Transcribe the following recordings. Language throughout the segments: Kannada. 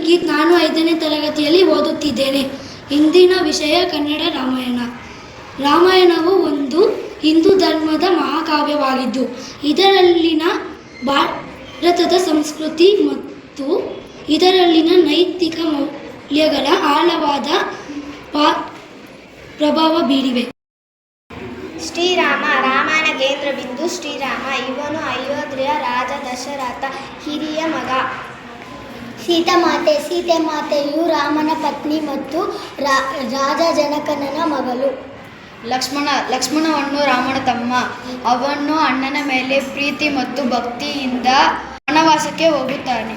ಲಿಖಿತ್. ನಾನು 5ನೇ ತರಗತಿಯಲ್ಲಿ ಓದುತ್ತಿದ್ದೇನೆ. ಇಂದಿನ ವಿಷಯ ಕನ್ನಡ ರಾಮಾಯಣ. ರಾಮಾಯಣವು ಒಂದು ಹಿಂದೂ ಧರ್ಮದ ಮಹಾಕಾವ್ಯವಾಗಿದ್ದು ಇದರಲ್ಲಿನ ಭಾರತದ ಸಂಸ್ಕೃತಿ ಮತ್ತು ಇದರಲ್ಲಿನ ನೈತಿಕ ಮೌಲ್ಯಗಳ ಆಳವಾದ ಪ್ರಭಾವ ಬೀರಿವೆ. ಶ್ರೀರಾಮ. ರಾಮನ ಕೇಂದ್ರಬಿಂದು ಶ್ರೀರಾಮ. ಇವನು ಅಯೋಧ್ಯೆಯ ರಾಜ ದಶರಥ ಹಿರಿಯ ಮಗ. ಸೀತಾಮಾತೆ. ಸೀತಾಮಾತೆಯು ರಾಮನ ಪತ್ನಿ ಮತ್ತು ರಾಜ ಜನಕನ ಮಗಳು. ಲಕ್ಷ್ಮಣನು ರಾಮನ ತಮ್ಮ. ಅವನು ಅಣ್ಣನ ಮೇಲೆ ಪ್ರೀತಿ ಮತ್ತು ಭಕ್ತಿಯಿಂದ ವನವಾಸಕ್ಕೆ ಹೋಗುತ್ತಾನೆ.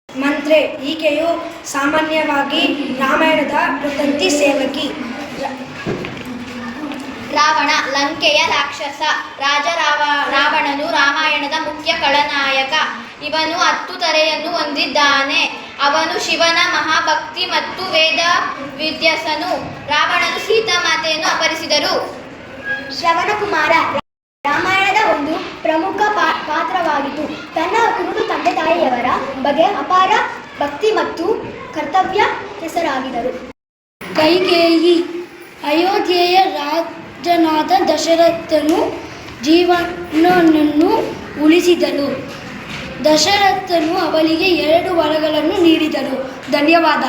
ಮಂತ್ರೆ. ಈಕೆಯು ಸಾಮಾನ್ಯವಾಗಿ ರಾಮಾಯಣದ ಪ್ರಕೃತಿ ಸೇವಕಿ. ರಾವಣ. ಲಂಕೆಯ ರಾಕ್ಷಸ. ರಾವಣನು ರಾಮಾಯಣದ ಮುಖ್ಯ ಖಳನಾಯಕ. ಇವನು 10 ತಲೆಯನ್ನು ಹೊಂದಿದ್ದಾನೆ. ಅವನು ಶಿವನ ಮಹಾಭಕ್ತಿ ಮತ್ತು ವೇದ ವಿದ್ಯಾಸನು. ರಾವಣನು ಸೀತಾಮಾತೆಯನ್ನು ಅಪಹರಿಸಿದರು. ಶ್ರವಣಕುಮಾರ. ರಾಮಾಯಣದ ಒಂದು ಪ್ರಮುಖ ಪಾತ್ರವಾಗಿದ್ದು ತನ್ನ ಕುರುಡು ತಂದೆ ತಾಯಿಯವರ ಬಗ್ಗೆ ಅಪಾರ ಭಕ್ತಿ ಮತ್ತು ಕರ್ತವ್ಯ ಹೆಸರಾಗಿದ್ದರು. ಕೈಕೇಯಿ. ಅಯೋಧ್ಯೆಯ ರಾಜನಾದ ದಶರಥನು ಜೀವನವನ್ನು ಉಳಿಸಿದನು. ದಶರಥನು ಅವಳಿಗೆ 2 ವರಗಳನ್ನು ನೀಡಿದನು. ಧನ್ಯವಾದ.